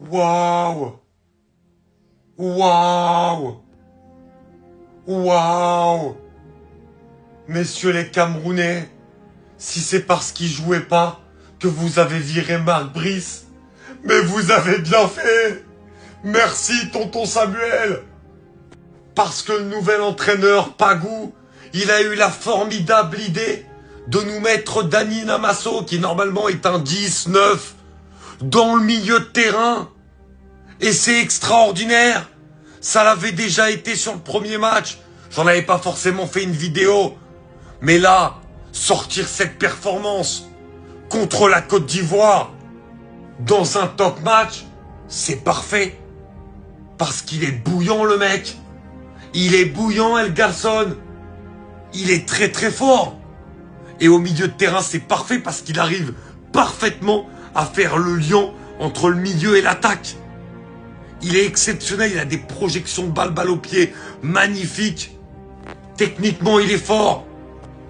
Waouh! Waouh! Waouh! Messieurs les Camerounais, si c'est parce qu'il jouait pas que vous avez viré Marc Brice, mais vous avez bien fait! Merci, tonton Samuel! Parce que le nouvel entraîneur, Pagou, il a eu la formidable idée de nous mettre Dani Namasso, qui normalement est un 10-9, dans le milieu de terrain. Et c'est extraordinaire. Ça l'avait déjà été sur le premier match. J'en avais pas forcément fait une vidéo. Mais là, sortir cette performance contre la Côte d'Ivoire dans un top match, c'est parfait. Parce qu'il est bouillant, le mec. Il est bouillant, El Garçon. Il est très très fort. Et au milieu de terrain, c'est parfait parce qu'il arrive parfaitement à faire le lien entre le milieu et l'attaque. Il est exceptionnel, il a des projections de balle au pied magnifiques. Techniquement, il est fort.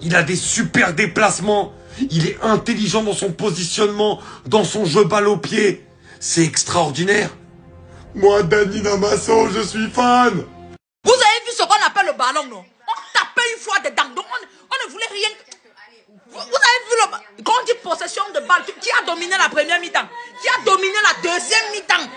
Il a des super déplacements. Il est intelligent dans son positionnement, dans son jeu balle au pied. C'est extraordinaire. Moi, Dani Namasso, je suis fan. Vous avez vu ce qu'on appelle le ballon, non? On tapait une fois dedans, donc on ne voulait rien. Vous avez vu quand on dit possession de balle, qui a dominé la première mi-temps? Qui a dominé la deuxième mi-temps?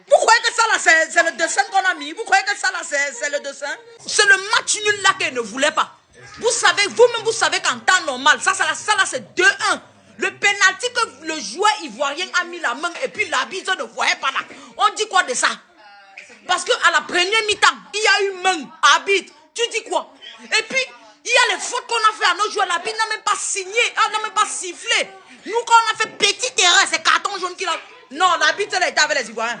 Vous croyez que ça là c'est le dessin qu'on a mis? Vous croyez que ça là c'est le dessin? C'est le match nul là qu'elle ne voulait pas. Vous savez, vous-même vous savez qu'en temps normal, ça là c'est 2-1. Le penalty que le joueur ivoirien a mis la main et puis l'arbitre ne voyait pas là. On dit quoi de ça? Parce qu'à la première mi-temps, il y a eu main, arbitre. Tu dis quoi? Et puis, il y a les fautes qu'on a fait à nos joueurs. L'arbitre n'a même pas signé, n'a même pas sifflé. Nous, quand on a fait petite erreur, c'est carton jaune qu'il a... Non, l'arbitre là était avec les Ivoiriens.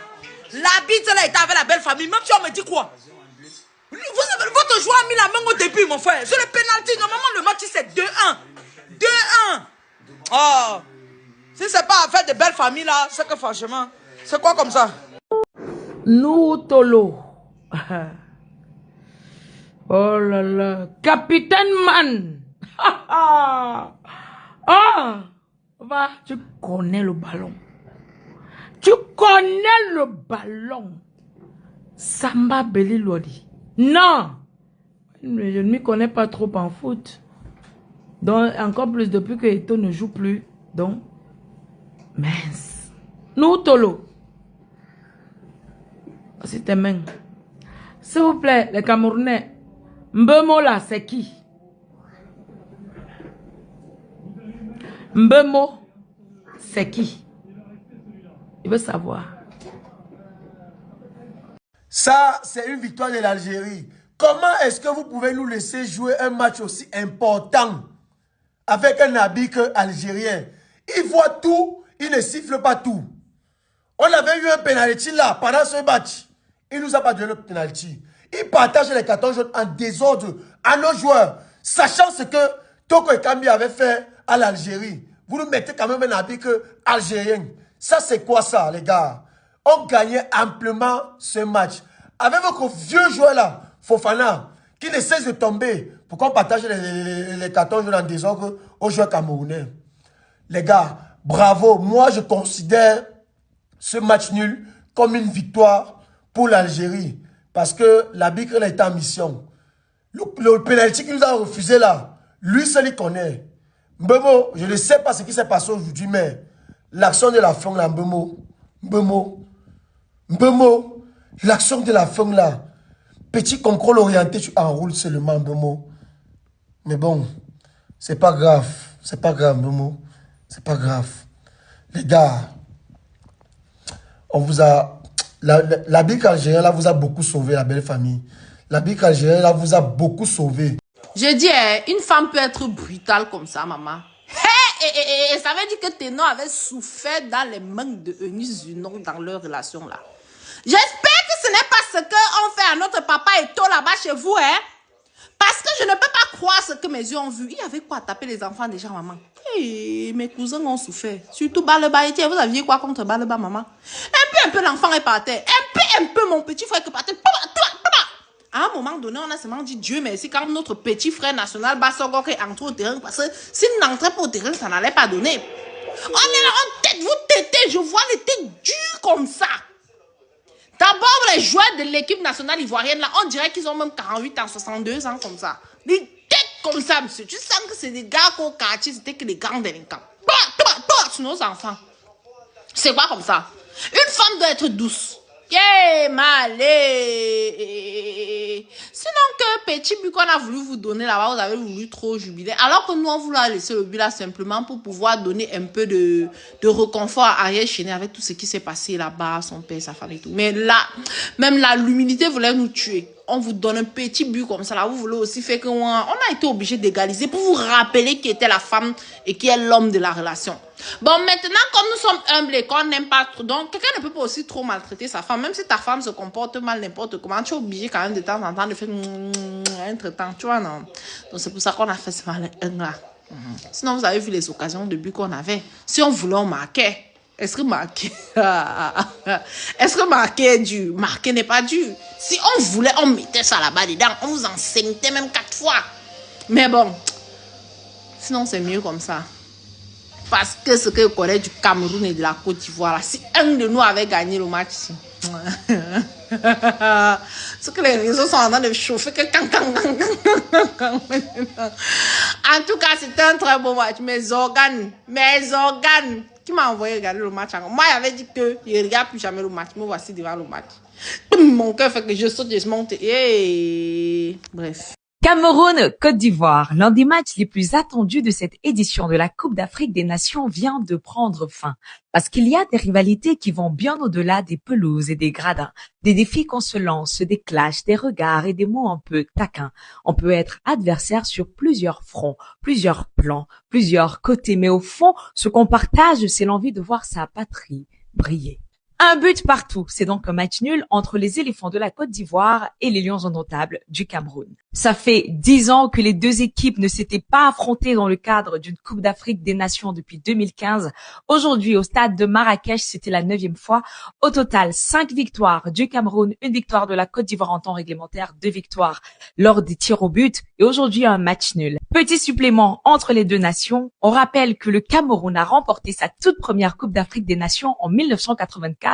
L'arbitre là était avec la belle famille. Même si on me dit quoi? Votre joueur a mis la main au début, mon frère. C'est le penalty. Normalement, le match, c'est 2-1. 2-1. Oh, si c'est pas affaire de belle famille là, c'est que franchement, c'est quoi comme ça? Nous Tolo. Oh là là, Capitaine Man. Ah, va, tu connais le ballon. Tu connais le ballon. Samba Beli Lodi. Non, je ne m'y connais pas trop en foot. Donc, encore plus depuis que Eto ne joue plus. Donc, mince. Nous, Tolo. C'est tes mains. S'il vous plaît, les Camerounais. Mbemo là, c'est qui? Mbemo, c'est qui? Il veut savoir. Ça, c'est une victoire de l'Algérie. Comment est-ce que vous pouvez nous laisser jouer un match aussi important avec un arbitre algérien? Il voit tout, il ne siffle pas tout. On avait eu un penalty là pendant ce match. Il ne nous a pas donné le penalty. Il partage les cartons jaunes en désordre à nos joueurs, sachant ce que Toko Ekambi avait fait à l'Algérie. Vous nous mettez quand même un arbitre algérien. Ça, c'est quoi ça, les gars? On gagnait amplement ce match. Avec votre vieux joueur là, Fofana, qui ne cesse de tomber. Pourquoi on partage les cartons jaunes en désordre aux joueurs camerounais? Les gars, bravo. Moi, je considère ce match nul comme une victoire pour l'Algérie. Parce que l'arbitre était en mission. Le pénalty qu'il nous a refusé là, lui seul il connaît. Mbemo, je ne sais pas ce qui s'est passé aujourd'hui, mais l'action de la fin là, Mbemo, l'action de la fin là, petit contrôle orienté, tu enroules seulement Mbemo. Mais bon, c'est pas grave, Mbemo, c'est pas grave. Les gars, on vous a... La bique algérienne là vous a beaucoup sauvé, la belle famille. La bique algérienne là vous a beaucoup sauvé. Je dis, une femme peut être brutale comme ça, maman. Et ça veut dire que Ténor avait souffert dans les mains de Eunice Zunon dans leur relation là. J'espère que ce n'est pas ce qu'on fait à notre papa Eto là-bas chez vous, hein. Parce que je ne peux pas croire ce que mes yeux ont vu. Il y avait quoi à taper les enfants déjà, maman? Hey, mes cousins ont souffert. Surtout Baleba. Vous aviez quoi contre Baleba, maman? Un peu, l'enfant est par terre. Un peu, mon petit frère est par terre. À un moment donné, on a seulement dit Dieu merci quand notre petit frère national Bassogok est entré au terrain. Parce que s'il n'entrait pas au terrain, ça n'allait pas donner. On est là, on tête, vous tétez, je vois les têtes dures comme ça. D'abord, les joueurs de l'équipe nationale ivoirienne, là, on dirait qu'ils ont même 48 ans, 62 ans, comme ça. Les têtes comme ça, monsieur. Tu sens que c'est des gars qu'au quartier, c'était que les grands délinquants. Sur nos enfants. C'est quoi comme ça? Une femme doit être douce. Malé. Sinon que petit but qu'on a voulu vous donner là-bas, vous avez voulu trop jubiler. Alors que nous, on voulait laisser le but là simplement pour pouvoir donner un peu de réconfort à Ariel Chéné avec tout ce qui s'est passé là-bas, son père, sa femme et tout. Mais là, même là, l'humilité voulait nous tuer. On vous donne un petit but comme ça là. Vous voulez aussi faire qu'on a été obligé d'égaliser pour vous rappeler qui était la femme et qui est l'homme de la relation. Bon, maintenant, comme nous sommes humbles et qu'on n'aime pas trop, donc quelqu'un ne peut pas aussi trop maltraiter sa femme. Même si ta femme se comporte mal n'importe comment, tu es obligé quand même de temps en temps de faire entre-temps, tu vois, non? Donc c'est pour ça qu'on a fait ce malin là. Sinon, vous avez vu les occasions de but qu'on avait. Si on voulait, on marquait. Est-ce que marquer est-ce que marquer est dur? Marquer n'est pas dur. Si on voulait, on mettait ça là-bas dedans. On vous enseignait même 4 fois. Mais bon, sinon c'est mieux comme ça. Parce que ce que je connais du Cameroun et de la Côte d'Ivoire, là, si un de nous avait gagné le match ici, ce que les réseaux sont en train de chauffer, que en tout cas, c'était un très beau match. Mes organes, qui m'a envoyé regarder le match. Moi, il avait dit que je ne regarde plus jamais le match. Me voici devant le match. Mon cœur fait que je saute et je monte. Et bref. Cameroun, Côte d'Ivoire, l'un des matchs les plus attendus de cette édition de la Coupe d'Afrique des Nations vient de prendre fin. Parce qu'il y a des rivalités qui vont bien au-delà des pelouses et des gradins, des défis qu'on se lance, des clashs, des regards et des mots un peu taquins. On peut être adversaire sur plusieurs fronts, plusieurs plans, plusieurs côtés, mais au fond, ce qu'on partage, c'est l'envie de voir sa patrie briller. Un but partout, c'est donc un match nul entre les éléphants de la Côte d'Ivoire et les lions indomptables du Cameroun. Ça fait 10 ans que les deux équipes ne s'étaient pas affrontées dans le cadre d'une Coupe d'Afrique des Nations depuis 2015. Aujourd'hui, au stade de Marrakech, c'était la 9e fois. Au total, 5 victoires du Cameroun, 1 victoire de la Côte d'Ivoire en temps réglementaire, 2 victoires lors des tirs au but et aujourd'hui un match nul. Petit supplément entre les deux nations, on rappelle que le Cameroun a remporté sa toute première Coupe d'Afrique des Nations en 1984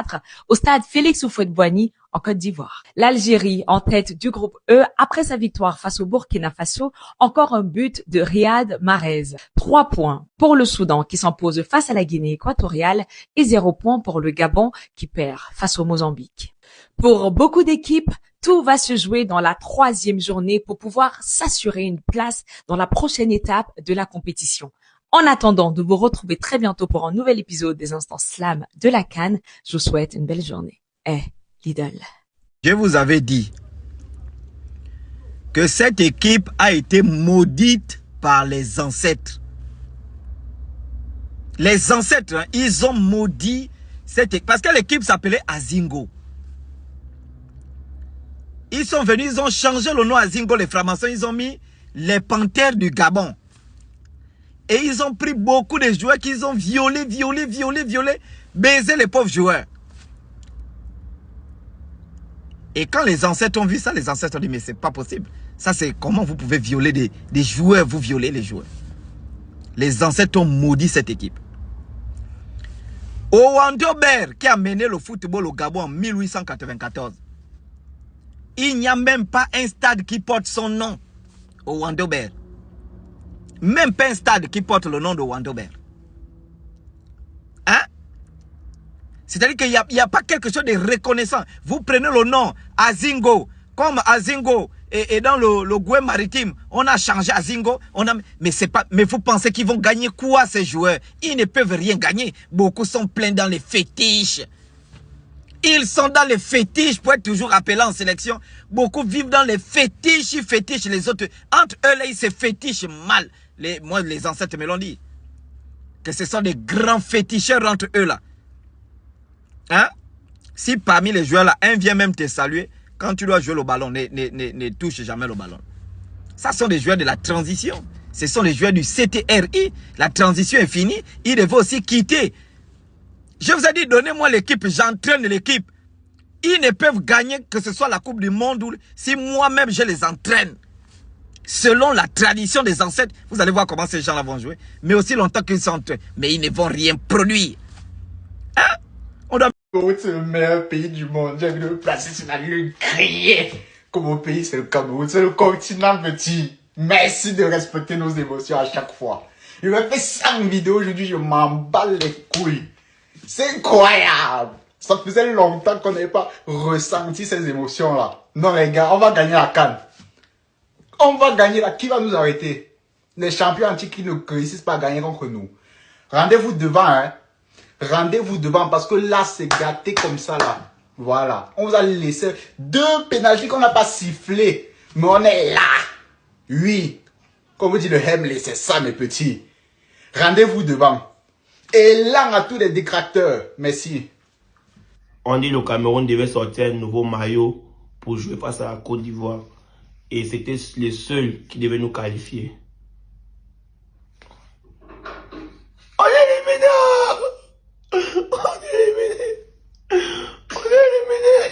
au stade Félix Houphouët-Boigny en Côte d'Ivoire. L'Algérie en tête du groupe E après sa victoire face au Burkina Faso, encore un but de Riyad Mahrez. 3 points pour le Soudan qui s'impose face à la Guinée équatoriale et 0 points pour le Gabon qui perd face au Mozambique. Pour beaucoup d'équipes, tout va se jouer dans la 3e journée pour pouvoir s'assurer une place dans la prochaine étape de la compétition. En attendant de vous retrouver très bientôt pour un nouvel épisode des Instants Slam de la CAN, je vous souhaite une belle journée. Lidl. Je vous avais dit que cette équipe a été maudite par les ancêtres. Les ancêtres, hein, ils ont maudit cette équipe. Parce que l'équipe s'appelait Azingo. Ils sont venus, ils ont changé le nom Azingo, les francs-maçons, ils ont mis les panthères du Gabon. Et ils ont pris beaucoup de joueurs qu'ils ont violés, baisé les pauvres joueurs. Et quand les ancêtres ont vu ça, les ancêtres ont dit, mais c'est pas possible. Ça, c'est comment vous pouvez violer des joueurs, vous violez les joueurs. Les ancêtres ont maudit cette équipe. Owandobert, qui a mené le football au Gabon en 1894, il n'y a même pas un stade qui porte son nom, Owandobert. Même pas un stade qui porte le nom de Owandobert. Hein? C'est-à-dire qu'il n'y a pas quelque chose de reconnaissant. Vous prenez le nom Azingo, comme Azingo et dans le Goué maritime, on a changé Azingo. Mais vous pensez qu'ils vont gagner quoi ces joueurs? Ils ne peuvent rien gagner. Beaucoup sont pleins dans les fétiches. Ils sont dans les fétiches pour être toujours appelés en sélection. Beaucoup vivent dans les fétiches, ils fétichent les autres. Entre eux, là, ils se fétichent mal. Moi, les ancêtres me l'ont dit. Que ce sont des grands féticheurs entre eux là. Hein? Si parmi les joueurs là, un vient même te saluer, quand tu dois jouer le ballon, ne touche jamais le ballon. Ça sont des joueurs de la transition. Ce sont les joueurs du CTRI. La transition est finie. Ils devaient aussi quitter. Je vous ai dit, donnez-moi l'équipe, j'entraîne l'équipe. Ils ne peuvent gagner que ce soit la Coupe du Monde ou si moi-même je les entraîne. selon la tradition des ancêtres. Vous allez voir comment ces gens-là vont jouer. Mais aussi longtemps qu'ils sont... Mais ils ne vont rien produire. Hein? On doit... C'est le meilleur pays du monde. J'ai envie de me placer sur la lune, crier. Comme mon pays, c'est le Cameroun. C'est le continent petit. Merci de respecter nos émotions à chaque fois. Je vais faire 5 vidéos aujourd'hui, je m'en bats les couilles. C'est incroyable. Ça faisait longtemps qu'on n'avait pas ressenti ces émotions-là. Non les gars, on va gagner la CAN. On va gagner là. Qui va nous arrêter? Les champions antiques qui ne réussissent pas à gagner contre nous. Rendez-vous devant, hein. Rendez-vous devant parce que là, c'est gâté comme ça, là. Voilà. On vous a laissé 2 pénaltys qu'on n'a pas sifflé. Mais on est là. Oui. Comme vous dit le Hemley, c'est ça, mes petits. Rendez-vous devant. Et là, à tous les détracteurs. Merci. On dit que le Cameroun devait sortir un nouveau maillot pour jouer face à la Côte d'Ivoire. Et c'était les seuls qui devaient nous qualifier. On est éliminé! On est éliminé! On est éliminé!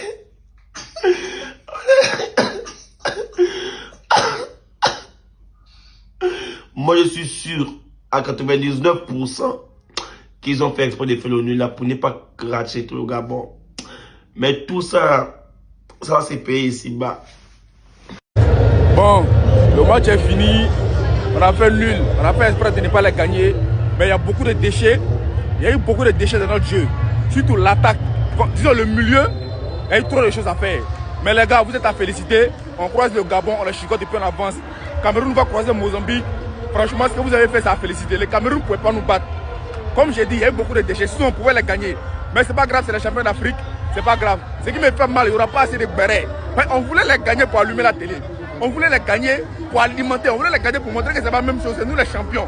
Moi, je suis sûr à 99% qu'ils ont fait exprès de faire le nul là pour ne pas cracher tout le Gabon. Mais tout ça, ça c'est payé ici-bas. Bon, le match est fini. On a fait nul. On a fait exprès de ne pas les gagner. Mais il y a beaucoup de déchets. Il y a eu beaucoup de déchets dans notre jeu. Surtout l'attaque. Disons le milieu, il y a eu trop de choses à faire. Mais les gars, vous êtes à féliciter. On croise le Gabon, on le chicote depuis en avance. Cameroun va croiser Mozambique. Franchement, ce que vous avez fait, c'est à féliciter. Les Cameroun ne pouvaient pas nous battre. Comme j'ai dit, il y a eu beaucoup de déchets. Sinon, on pouvait les gagner. Mais c'est pas grave, c'est les champions d'Afrique. C'est pas grave. Ce qui me fait mal, il n'y aura pas assez de bérets. On voulait les gagner pour allumer la télé. On voulait les gagner pour alimenter. On voulait les gagner pour montrer que c'est pas la même chose. C'est nous les champions.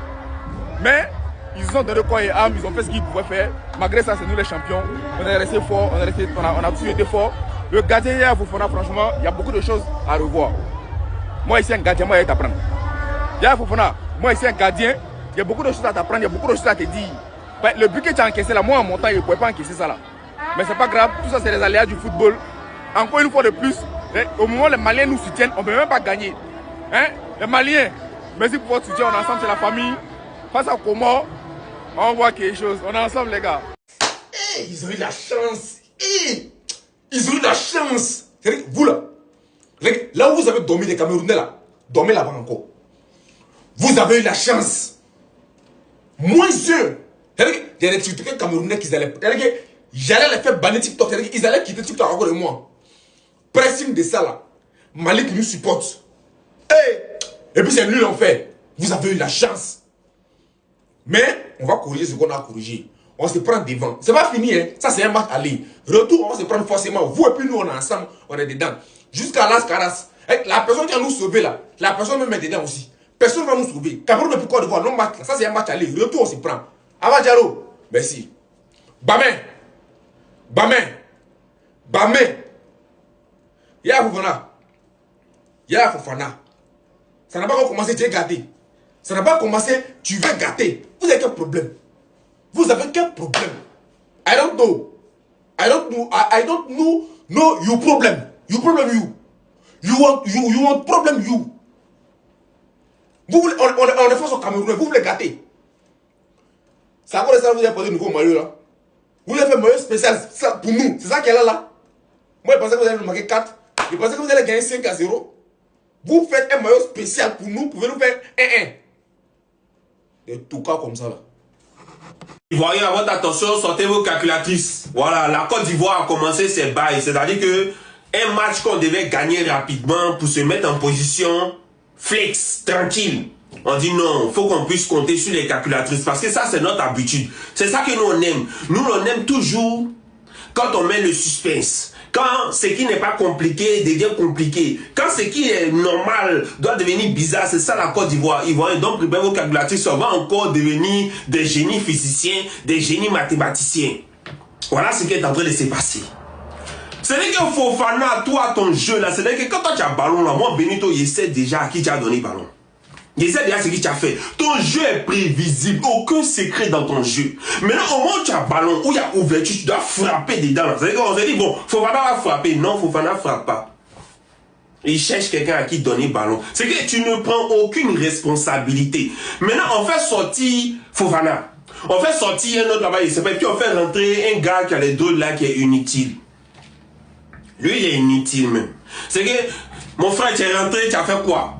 Mais ils ont donné quoi et âme. Ils ont fait ce qu'ils pouvaient faire. Malgré ça, c'est nous les champions. On est resté fort. On a toujours été fort. Le gardien hier, Fofana, franchement, il y a beaucoup de choses à revoir. Moi, ici, un gardien, moi, il y a à t'apprendre. Hier, Fofana, moi, ici, un gardien, il y a beaucoup de choses à t'apprendre. Il y a beaucoup de choses à te dire. Le but que tu as encaissé là, moi en montant, je ne pouvais pas encaisser ça là. Mais c'est pas grave, tout ça c'est les aléas du football. Encore une fois de plus, au moment où les Maliens nous soutiennent, on ne peut même pas gagner. Hein? Les Maliens, merci pour votre soutien, on est ensemble, c'est la famille. Face à Comores, on voit quelque chose, on est ensemble les gars. Hey, ils ont eu la chance. Hey, ils ont eu la chance. Vous là, là où vous avez dormi les Camerounais là, dormez là-bas encore. Vous avez eu la chance. Moins eux. Il y a des TikTokers camerounais qui allaient. J'allais les faire bannir TikTok. Ils allaient quitter TikTok encore de moi. Pressing de ça là. Malik nous supporte. Hey! Et puis c'est nul en fait. Vous avez eu la chance. Mais on va corriger ce qu'on a corrigé. On se prend devant. C'est pas fini, hein. Ça c'est un match aller. Retour, on va se prendre forcément. Vous et puis nous on est ensemble. On est dedans. Jusqu'à Las Caras. La personne qui a nous sauvé là. La personne me met dedans aussi. Personne ne va nous sauver. Cameroun depuis Côte d'Ivoire, non match. Ça c'est un match aller. Retour, on se prend. Avadjaro. Merci. Bamé. Bamé. Bamé. Ya Fofana. Ya Fofana. Ça n'a pas commencé, tu es gâté. Ça n'a pas commencé, tu veux gâter. Vous avez quel problème? Vous avez quel problème? I don't know. I don't know your problem. You problem you. You want problem you. Vous voulez, on est face au Cameroun, vous voulez gâter. C'est à cause de ça que vous avez posé un nouveau maillot là. Vous avez fait un maillot spécial ça, pour nous. C'est ça qu'elle a là. Moi je pensais que vous allez nous marquer 4. Je pensais que vous allez gagner 5-0. Vous faites un maillot spécial pour nous. Vous pouvez nous faire 1-1. Des tout cas comme ça là. Voyez, à votre attention, sortez vos calculatrices. Voilà, la Côte d'Ivoire a commencé ses bails. C'est-à-dire que un match qu'on devait gagner rapidement pour se mettre en position flex, tranquille. On dit non, il faut qu'on puisse compter sur les calculatrices parce que ça c'est notre habitude. C'est ça que nous on aime. Nous on aime toujours quand on met le suspense. Quand ce qui n'est pas compliqué devient compliqué. Quand ce qui est normal doit devenir bizarre, c'est ça la Côte d'Ivoire. Donc préparez vos calculatrices, on va encore devenir des génies physiciens, des génies mathématiciens. Voilà ce qui est en train de se passer. C'est vrai que Fofana, toi, ton jeu là, c'est vrai que quand toi tu as ballon là, moi Benito, je sais déjà à qui tu as donné ballon. Je sais déjà ce que tu as fait. Ton jeu est prévisible, aucun secret dans ton jeu. Maintenant, au moment où tu as ballon, où il y a ouverture, tu dois frapper dedans. C'est-à-dire qu'on s'est dit, bon, Fofana va frapper. Non, Fofana ne frappe pas. Il cherche quelqu'un à qui donner ballon. C'est que tu ne prends aucune responsabilité. Maintenant, on fait sortir Fofana. On fait sortir un autre là-bas, il s'appelle, puis on fait rentrer un gars qui a les dos là qui est inutile. Lui, il est inutile même. C'est que, mon frère, tu es rentré, tu as fait quoi?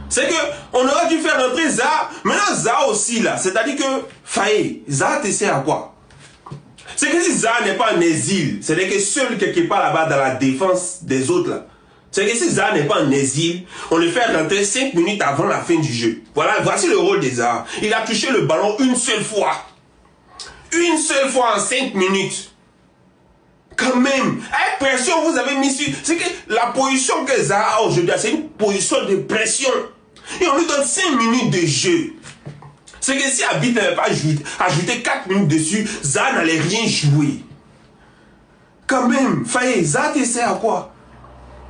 C'est que, on aurait dû faire rentrer Zaha. Maintenant, Zaha aussi là, c'est-à-dire que, Faye, Zaha te sert à quoi? C'est que si Zaha n'est pas en exil, c'est-à-dire que seul quelque part là-bas dans la défense des autres là, c'est que si Zaha n'est pas en exil, on le fait rentrer 5 minutes avant la fin du jeu. Voilà, voici le rôle de Zaha. Il a touché le ballon une seule fois. Une seule fois en 5 minutes. Quand même, avec pression, vous avez mis sur... C'est que la position que Zaha a aujourd'hui, c'est une position de pression. Et on lui donne 5 minutes de jeu. C'est que si Habib n'avait pas ajouté 4 minutes dessus, Zaha n'allait rien jouer. Quand même, Faye, Zaha te sert à quoi?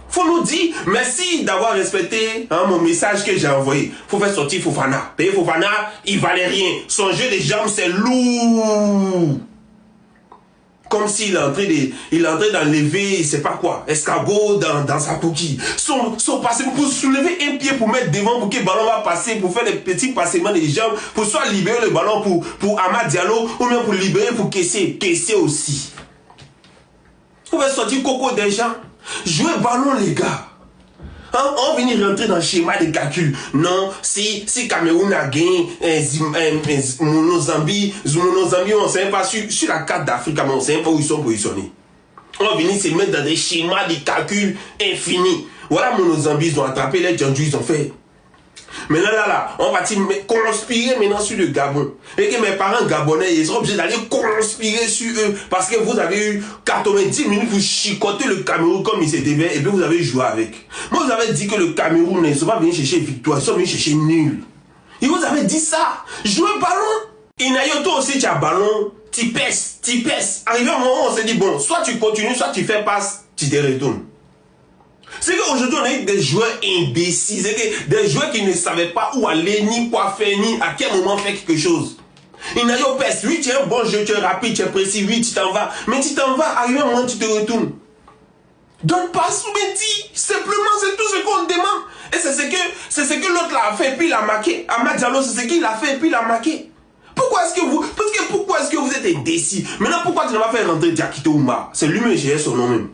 Faut nous dire merci d'avoir respecté mon message que j'ai envoyé. Faut faire sortir Fofana. Et Fofana, il valait rien. Son jeu de jambes, c'est lourd. Comme s'il est en train d'enlever, c'est pas quoi, escargot dans sa coquille. Son passé pour soulever un pied pour mettre devant pour que le ballon va passer, pour faire des petits passements des jambes, pour soit libérer le ballon pour Amad Diallo, ou bien pour libérer pour Kessé aussi. Vous pouvez sortir Coco déjà. Jouer ballon, les gars. Hein? On va venir rentrer dans le schéma de calcul. Non, si Cameroun a gagné Mozambique, on ne sait pas sur la carte d'Afrique, mais on ne sait pas où ils sont positionnés. On va venir se mettre dans des schémas de calcul infinis. Voilà, Mozambique, ils ont attrapé les Djandjou, ils ont fait. Maintenant là, on va conspirer maintenant sur le Gabon. Et que mes parents gabonais, ils sont obligés d'aller conspirer sur eux. Parce que vous avez eu 90 minutes pour chicoter le Cameroun comme il se devait. Et puis vous avez joué avec. Moi, vous avez dit que le Cameroun, ils ne sont pas venus chercher victoire, ils sont venus chercher nul. Et vous avez dit ça. Jouer ballon. Inayo, toi aussi, tu as ballon. Tu pèses. Arrivé un moment où on s'est dit, bon, soit tu continues, soit tu fais passe, tu te retournes. C'est qu'aujourd'hui, on a eu des joueurs imbéciles, des joueurs qui ne savaient pas où aller, ni quoi faire, ni à quel moment faire quelque chose. Il n'a pas peste. Oui, tu es un bon jeu, tu es rapide, tu es précis, oui, tu t'en vas. Mais tu t'en vas, arrivé un moment, tu te retournes. Donne pas Soumeti. Simplement, c'est tout ce qu'on demande. Et c'est ce que l'autre l'a fait, puis il a marqué. Amad Diallo, c'est ce qu'il a fait, puis il a marqué. Pourquoi est-ce que vous êtes indécis? Maintenant, pourquoi tu ne vas pas faire rentrer Diakité Oumar? C'est lui-même, j'ai son nom même.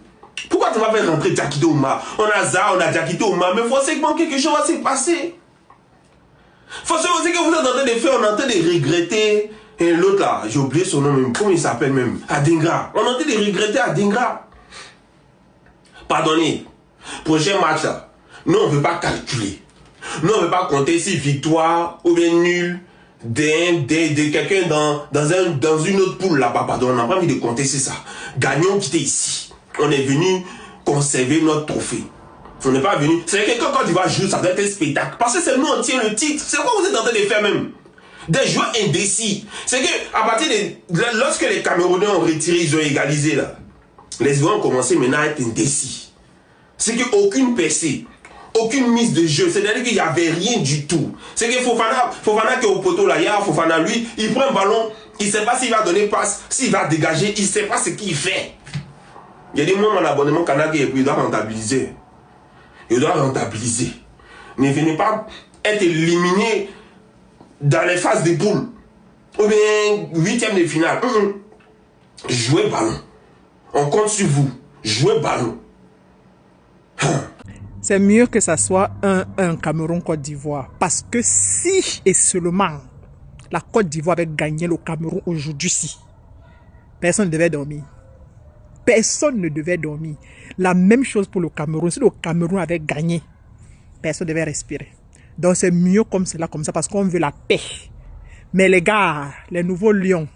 Pourquoi tu vas faire rentrer Diakité Oumar? On a Zaha, on a Diakité Oumar, mais forcément quelque chose va se passer. Forcément, c'est que vous êtes en train de faire, on est en train de regretter. Et l'autre là, j'ai oublié son nom même, comment il s'appelle même? Adingra. On est en train de regretter Adingra. Pardonnez, prochain match là, nous on ne veut pas calculer. Nous on ne veut pas compter si victoire ou bien nul de quelqu'un dans une autre poule là-bas. Pardon, on n'a pas envie de compter, c'est ça. Gagnons, quitter ici. On est venu conserver notre trophée. On n'est pas venu. C'est que quand tu vas jouer, ça doit être un spectacle. Parce que c'est nous, on tient le titre. C'est quoi vous êtes en train de faire même? Des joueurs indécis. C'est que, à partir de. Lorsque les Camerounais ont retiré, ils ont égalisé là. Les joueurs ont commencé maintenant à être indécis. C'est qu'aucune percée, aucune mise de jeu. C'est-à-dire qu'il n'y avait rien du tout. C'est que Fofana qui est au poteau là, il y a Fofana, lui, il prend un ballon, il ne sait pas s'il va donner passe, s'il va dégager, il ne sait pas ce qu'il fait. Il y a des moments mon abonnement canal et puis il doit rentabiliser. Il doit rentabiliser. Ne venez pas être éliminé dans les phases de poule. Ou bien 8e de finale. Jouez ballon. On compte sur vous. Jouez ballon. C'est mieux que ça soit un Cameroun-Côte d'Ivoire. Parce que si et seulement la Côte d'Ivoire avait gagné le Cameroun aujourd'hui, personne ne devait dormir. Personne ne devait dormir. La même chose pour le Cameroun. Si le Cameroun avait gagné, personne ne devait respirer. Donc c'est mieux comme cela, parce qu'on veut la paix. Mais les gars, les nouveaux lions,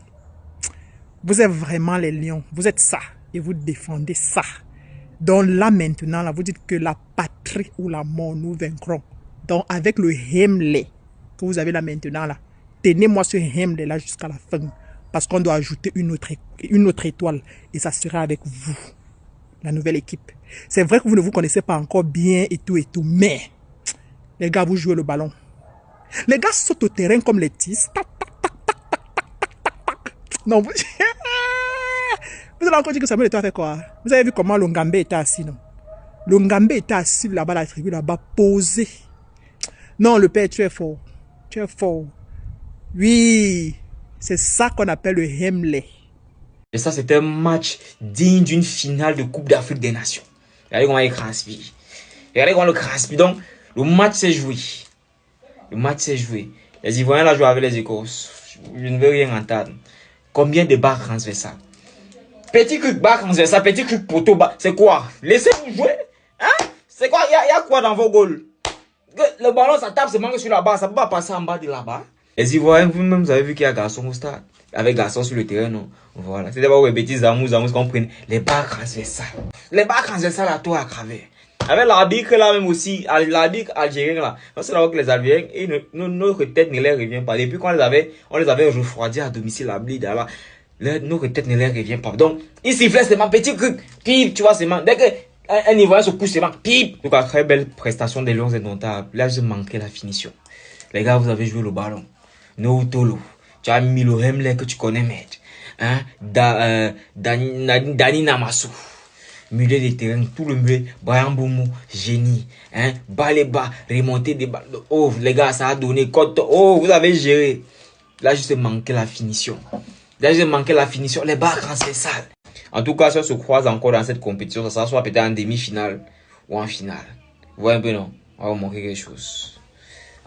vous êtes vraiment les lions. Vous êtes ça. Et vous défendez ça. Donc là maintenant, là, vous dites que la patrie ou la mort, nous vaincrons. Donc avec le Hemley que vous avez là maintenant, là, tenez-moi ce Hemley là jusqu'à la fin. Parce qu'on doit ajouter une autre étoile. Et ça sera avec vous. La nouvelle équipe. C'est vrai que vous ne vous connaissez pas encore bien et tout. Mais, les gars, vous jouez le ballon. Les gars sautent au terrain comme les tis. Non, vous... vous allez encore dire que Samuel Eto'o a fait quoi? Vous avez vu comment Longambe était assis, non? Le Ngambé était assis là-bas, la tribune là-bas, posé. Non, le père, tu es fort. Tu es fort. Oui, c'est ça qu'on appelle le Hemley. Et ça, c'était un match digne d'une finale de Coupe d'Afrique des Nations. Regardez comment il transpire. Regardez comment le transpire. Donc, le match s'est joué. Le match s'est joué. Les Ivoiriens là jouent avec les Écosses. Je ne veux rien entendre. Combien de barres transversales? Petit truc barre transversale, petit truc poteau, c'est quoi? Laissez-vous jouer. Hein? C'est quoi? Il y a quoi dans vos goals? Le ballon, ça tape seulement sur la barre. Ça ne peut pas passer en bas de la barre. Les Ivoiriens, vous-même, vous avez vu qu'il y a garçon au stade. Avec garçon sur le terrain, non? Voilà. C'est d'abord les petits amours qu'on prenne. Les barres transversales. Les barres transversales à toi à travers. Avec l'arbitre là même aussi, l'arbitre algérien là. C'est là que les Algériens, notre tête ne leur revient pas. Depuis qu'on les avait refroidis à domicile à Blida là, notre tête ne leur revient pas. Donc, ils sifflaient seulement petit truc. Pip, tu vois, seulement. Dès que un Ivoirien se couche seulement, pip. Donc, très belle prestation des Lions indomptables. Là, je manquais la finition. Les gars, vous avez joué le ballon. No Tolo. Tu as mis le Hemley que tu connais, maître. Hein? Dani Namassou. Milieu de terrain, tout le milieu. Brian Boumou, génie. Hein? Bas les bas, remonter des balles. Oh, les gars, ça a donné côte. Oh, vous avez géré. Là, juste manqué la finition. Là, juste manqué la finition. Les barres transversales. En tout cas, si on se croise encore dans cette compétition, ça sera soit peut-être en demi-finale ou en finale. Vous voyez un peu, non? On va vous montrer quelque chose.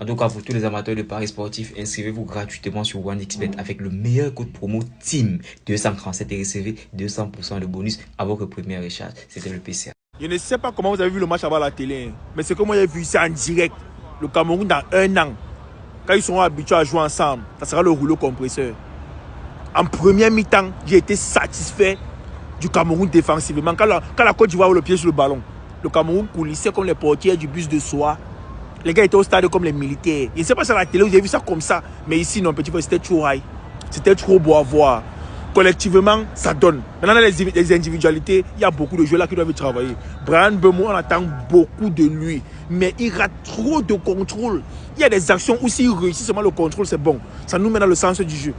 En tout cas, pour tous les amateurs de paris sportifs, inscrivez-vous gratuitement sur OneXBet avec le meilleur code promo TEAM 237 et recevez 200% de bonus à votre première recharge. C'était le PCA. Je ne sais pas comment vous avez vu le match avant la télé, mais c'est comme moi j'ai vu ça en direct. Le Cameroun dans 1 an, quand ils seront habitués à jouer ensemble, ça sera le rouleau compresseur. En première mi-temps, j'ai été satisfait du Cameroun défensivement. Quand la Côte d'Ivoire a le pied sur le ballon, le Cameroun coulissait comme les portières du bus de soie. Les gars étaient au stade comme les militaires. Je ne sais pas si à la télé vous avez vu ça comme ça, mais ici, non, petit frère, c'était trop high. C'était trop beau à voir. Collectivement, ça donne. Maintenant, les individualités, il y a beaucoup de joueurs là qui doivent travailler. Brian Bemo, on attend beaucoup de lui, mais il rate trop de contrôle. Il y a des actions où s'il réussit seulement le contrôle, c'est bon. Ça nous met dans le sens du jeu.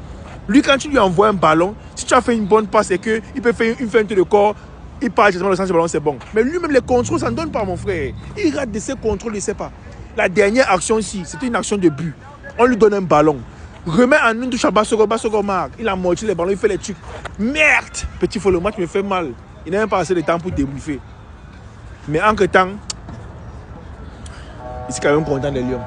Lui, quand tu lui envoies un ballon, si tu as fait une bonne passe et qu'il peut faire une feinte de corps, il part justement dans le sens du ballon, c'est bon. Mais lui-même, les contrôles, ça ne donne pas, mon frère. Il rate de ses contrôles, il ne sait pas. La dernière action ici, c'était une action de but. On lui donne un ballon. Remet en une touche à Bassoko, Bassoko marque. Il a morti les ballons, il fait les trucs. Merde! Petit faux, le match me fait mal. Il n'a même pas assez de temps pour débriefer. Mais entre temps, il est quand même content des Lions.